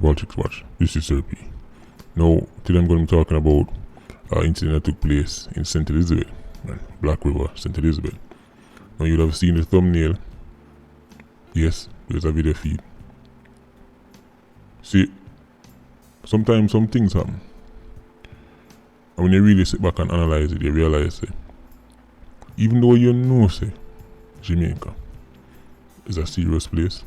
Politics Watch. This is Sir P. Now, today I'm going to be talking about an incident that took place in St. Elizabeth, right? Black River, St. Elizabeth. Now, you'll have seen the thumbnail. Yes, there's a video feed. See, sometimes some things happen. And when you really sit back and analyze it, you realize that even though you know, say, Jamaica is a serious place,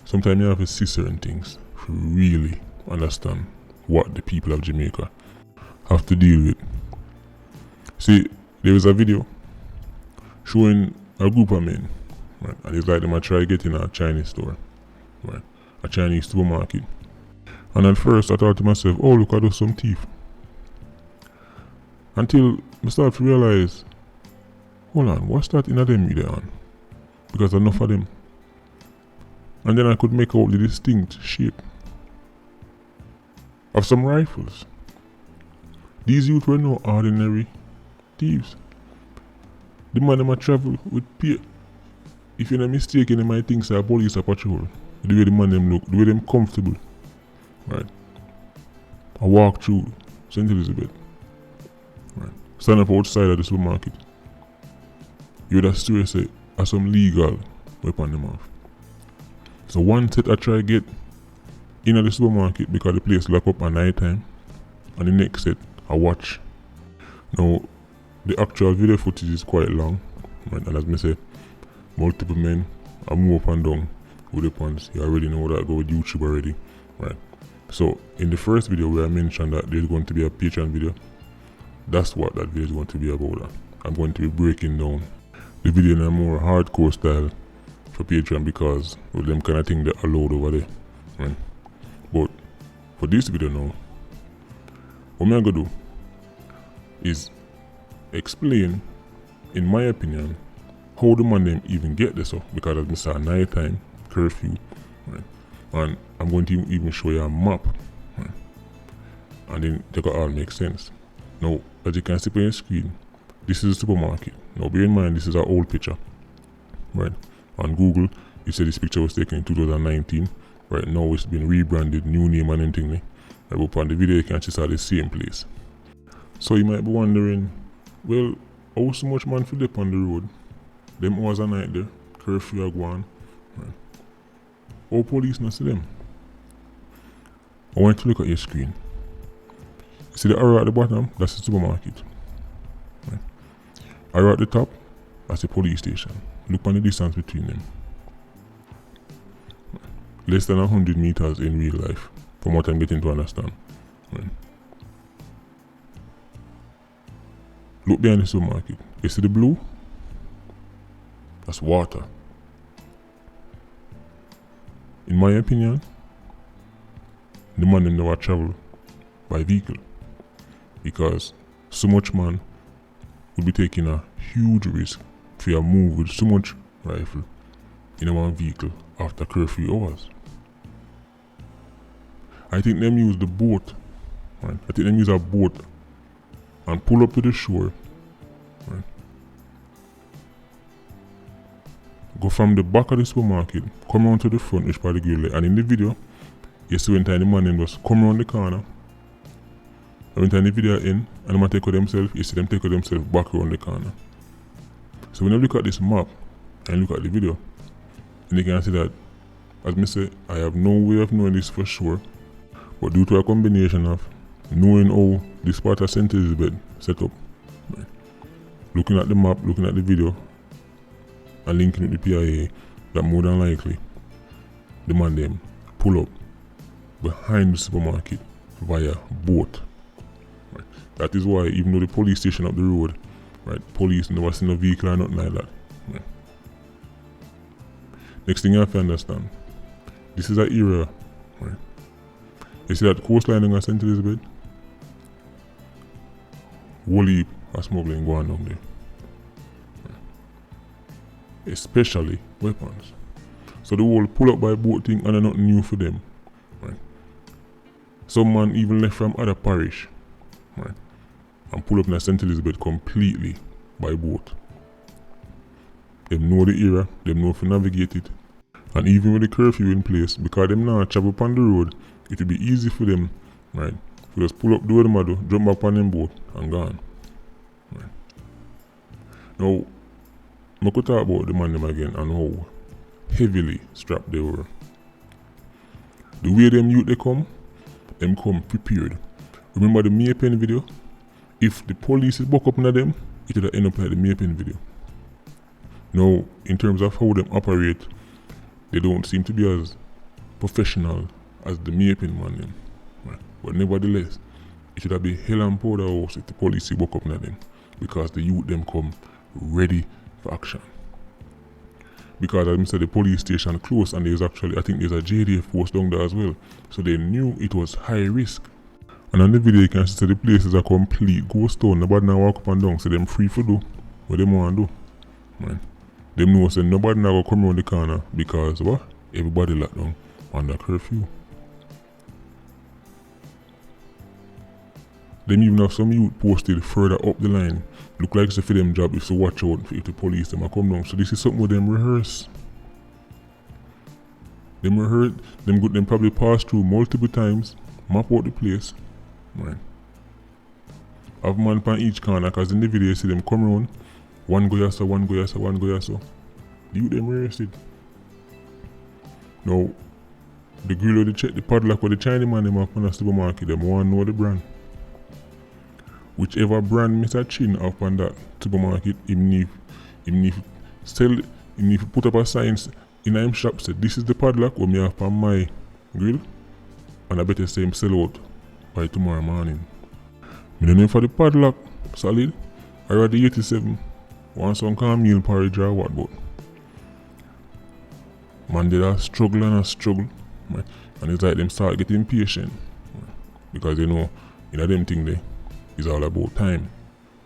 sometimes you have to see certain things to really understand what the people of Jamaica have to deal with. See, there was a video showing a group of men, right, and it's like them I try getting a Chinese store, right, a Chinese supermarket. And at first I thought to myself, oh, look at those some thief. Until I start to realize, hold on, what's that in them video on? Because enough of them. And then I could make out the distinct shape of some rifles. These youth were no ordinary thieves. The man them a travel with peer. If you're not mistaken, they might think say a police a patrol. The way the man them look, the way them comfortable. Right. I walk through St. Elizabeth. Right. Stand up outside of the supermarket. You would have still say some legal weapon them off. So one set I try get in the supermarket because the place lock up at night time, and the next set I watch. Now the actual video footage is quite long, right? And as me say, multiple men are move up and down with the pants. You already know that go with YouTube already, right? So in the first video where I mentioned that there's going to be a Patreon video, that's what that video is going to be about. I'm going to be breaking down the video in a more hardcore style for Patreon because with them kind of thing they allowed over there, right? But for this video now, what I'm gonna do is explain, in my opinion, how the man them even get this up, because as I said, night time curfew, right? And I'm going to even show you a map, right? And then they can all make sense. Now, as you can see on your screen, this is a supermarket. Now bear in mind this is an old picture, right? On Google, it said this picture was taken in 2019. Right now it's been rebranded, new name and anything. Right, but on the video you can see it's at the same place. So you might be wondering, well, how so much man feel up on the road? Them hours a night there, curfew are gone. Right. How police not see them? I want you to look at your screen. You see the arrow at the bottom? That's the supermarket. Right. Arrow at the top? That's the police station. Look on the distance between them. Less than 100 meters in real life, from what I'm getting to understand. Right. Look behind the supermarket. You see the blue? That's water. In my opinion, the man them never travel by vehicle, because so much man would be taking a huge risk for a move with so much rifle in one vehicle after curfew hours. I think them use the boat, right? I think them use a boat and pull up to the shore, right? Go from the back of the supermarket, come around to the front, which part of the grill, and in the video, you see when time the man them just come around the corner, and when time the video in, and them take out themselves, you see them take out themselves back around the corner. So when you look at this map and look at the video, and you can see that, as I say, I have no way of knowing this for sure, but due to a combination of knowing how this part of St. Elizabeth set up, right, looking at the map, looking at the video, and linking with the PIA, that more than likely the man them pull up behind the supermarket via boat. Right. That is why even though the police station up the road, right, police never seen a vehicle or nothing like that. Right. Next thing you have to understand, this is an era, right? You see that coastline in St. Elizabeth? Whole heap of smuggling going on there. Right. Especially weapons. So the whole pull up by boat thing and nothing new for them. Right. Some man even left from other parish, right, and pull up in St. Elizabeth completely by boat. Them know the area, them know how to navigate it. And even with the curfew in place, because them not travel upon the road, it will be easy for them, right? To just pull up, do what them do, jump back on them boat and gone. Right. Now, I could talk about the man them again and how heavily strapped they were. The way them youth they come prepared. Remember the Maypen video? If the police is buck up on them, it would end up like the Maypen video. Now, in terms of how them operate, they don't seem to be as professional as the Maypen man them. Right. But nevertheless, it should have been hell and powder house if the police buck up on them, because the youth them come ready for action. Because as I said, the police station close and there's actually, I think there's a JDF post down there as well. So they knew it was high risk. And on the video you can see the place is a complete ghost town. Nobody now walk up and down, so them free for do what they want to do. Man. Them know say nobody now go come around the corner because what? Everybody locked down under curfew. Them even have some youth posted further up the line. Look like it's for them job if to watch out if the police them a come down. So this is something with them rehearse. Them probably pass through multiple times, map out the place. Right. Have man pan each corner, cause in the video you see them come around. One go yasa, one go yasa, one go yasa. The youth them rehearse it. Now, the grill or the padlock or the Chinese man them up on the supermarket, them want to know the brand. Whichever brand Mr. Chin up on that supermarket, even if put up a sign in him shop say this is the padlock what me have on my grill, and I better say him sell out by tomorrow morning. Me don't know for the padlock solid, I read the 87, want some cornmeal porridge or what, but man did a struggle and a struggle, right? And it's like them start getting impatient, right? Because they know in them thing there is all about time,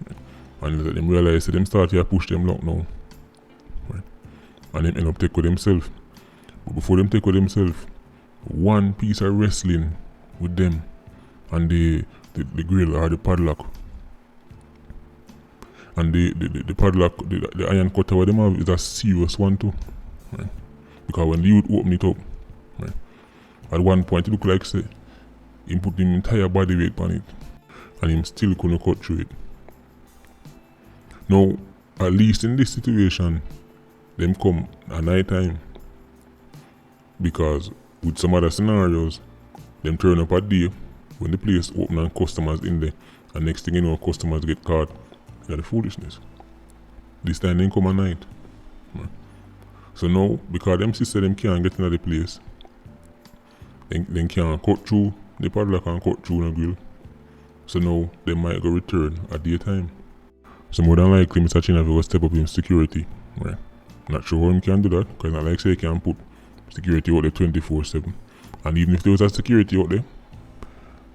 right? And them realize that them start to push them lock now, right? And them end up take with themselves. But before them take with themselves, one piece of wrestling with them and the grill or the padlock. And the padlock, the iron cutter what them have is a serious one too, right? Because when the youth open it up, right, at one point it look like say he put him entire body weight on it and him still couldn't cut through it. Now, at least in this situation, them come at night time, because with some other scenarios, them turn up at day when the place open and customers in there, and next thing you know, customers get caught in the foolishness. This time they come at night. Right. So now, because them sister them can't get into the place, they can't cut through the padlock and cut through the grill. So now they might go return at daytime. So more than likely Mr. Chinavi will step up in security. Right. Not sure how he can do that, because not like say he can put security out there 24/7. And even if there was a security out there,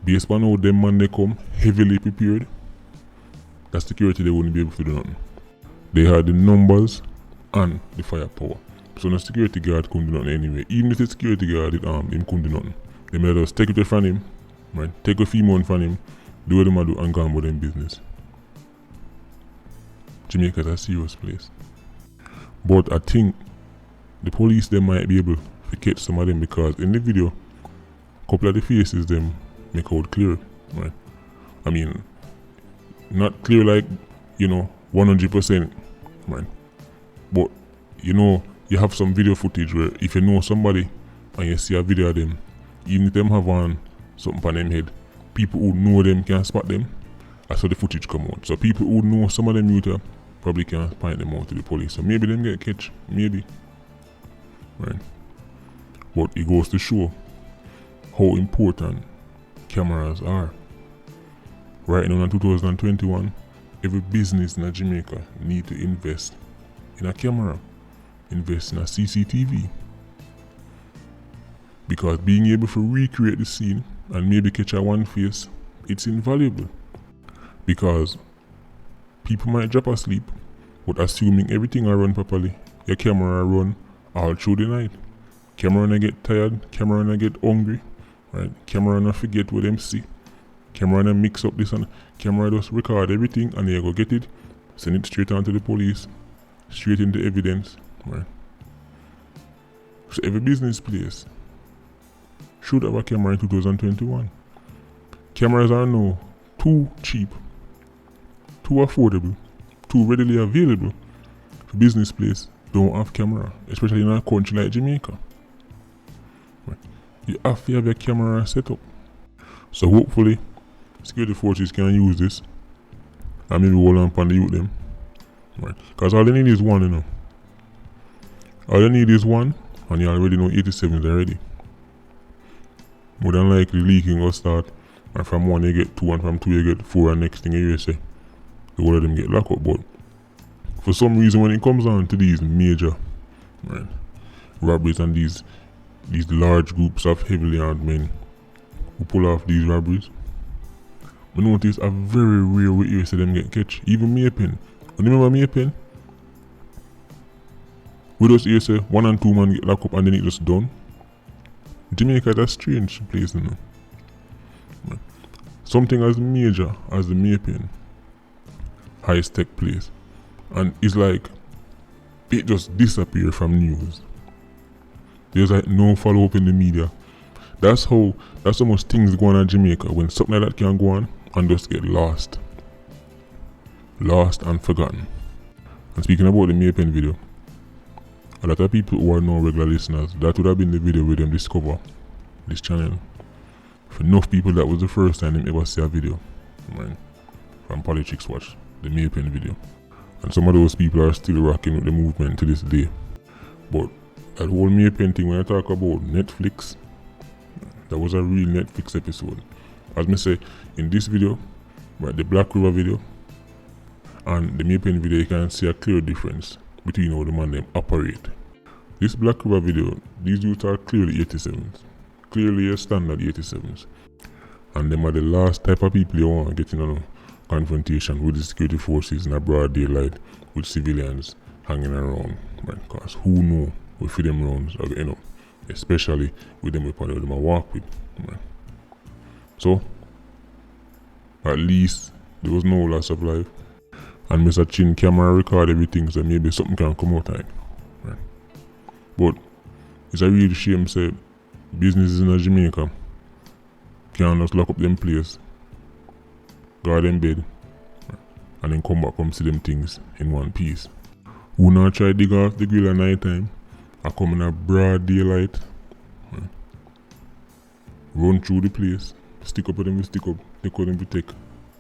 based on how them man they come heavily prepared, that security they wouldn't be able to do nothing. They had the numbers and the firepower. So no security guard couldn't do nothing anyway. Even if the security guard is armed, him couldn't do nothing. They made us take it from him, right? Take a few months from him, do what them do and go on with them business. Jamaica is a serious place. But I think the police they might be able to catch some of them, because in the video, a couple of the faces them make out clear, right? I mean, not clear like, 100%, right? But, you have some video footage where if you know somebody and you see a video of them, even if them have on something on them head, people who know them can spot them. That's how the footage come out. So people who know some of them youth probably can point them out to the police. So maybe them get catch, maybe. Right? But it goes to show how important cameras are. Right now in 2021, every business in Jamaica need to invest in a camera, invest in a CCTV. Because being able to recreate the scene and maybe catch a one face, it's invaluable. Because people might drop asleep, but assuming everything will run properly, your camera will run all through the night. Camera will get tired, camera will get hungry, right? Camera will forget what them see. Camera will mix up this and camera just record everything and they go get it, send it straight on to the police, straight into evidence, right? So every business place should have a camera in 2021. Cameras are now too cheap, too affordable, too readily available for business place don't have camera, especially in a country like Jamaica. Right. You have to have your camera set up. So hopefully security forces can use this and maybe hold on the youth them. Right. Because all they need is one, you know. All they need is one, and you already know 87s already. More than likely leaking will start, and from one you get two, and from two you get four, and next thing you say the whole of them get locked up. But for some reason when it comes on to these major robberies and these large groups of heavily armed men who pull off these robberies, we notice a very rare way you see them get catch. Even Maypen. You remember Maypen? We just hear say 1 and 2 man get locked up and then it just done. Jamaica is a strange place, you know. Right. Something as major as the Maypen high tech place, and it's like it just disappear from news. There's like no follow up in the media. That's how much things go on in Jamaica when something like that can go on and just get lost and forgotten. And speaking about the Maypen video, a lot of people who are now regular listeners, that would have been the video where them discover this channel. For enough people, that was the first time them ever see a video, right, from Politics Watch, the Maypen video. And some of those people are still rocking with the movement to this day. But that whole Maypen thing, when I talk about Netflix, that was a real Netflix episode. As me say, in this video, right, the Black River video and the Maypen video, you can see a clear difference between how the man them operate. This Black River video, these youths are clearly 87s. Clearly a standard 87s. And them are the last type of people you want to get in a confrontation with the security forces in a broad daylight with civilians hanging around. Right? Because who know if them rounds are getting up, especially with them weapons that them walk with. Right? So, at least there was no loss of life. And Mr. Chin camera record everything, so maybe something can come out of it. Right? But it's a real shame say businesses in Jamaica can't just lock up them place, guard them bed, right, and then come back come see them things in one piece. Who not try dig off the grill at night time, I come in a broad daylight, right, run through the place, stick up with them, stick up, take out them to take,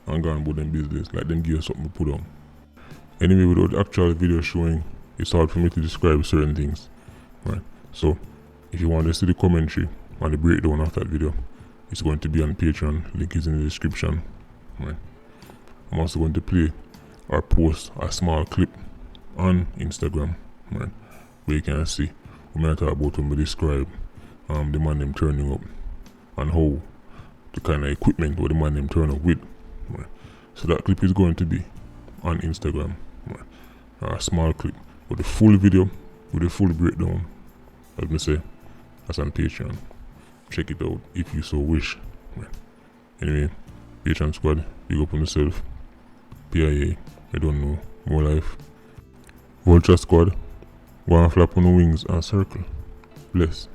and go and about them business, like them give you something to put on. Anyway, without the actual video showing, it's hard for me to describe certain things, right? So, if you want to see the commentary and the breakdown of that video, it's going to be on Patreon, link is in the description, right? I'm also going to play or post a small clip on Instagram, right, where you can see we might talk about when we describe the man them turning up and how the kind of equipment where the man them turn up with, right? So that clip is going to be on Instagram, right? A small clip with the full video with the full breakdown, as me say, that's on Patreon. Check it out if you so wish, right? Anyway, Patreon squad, big up on yourself. PIA, I don't know, more life. Vulture squad, one flap on the wings and circle. Bless.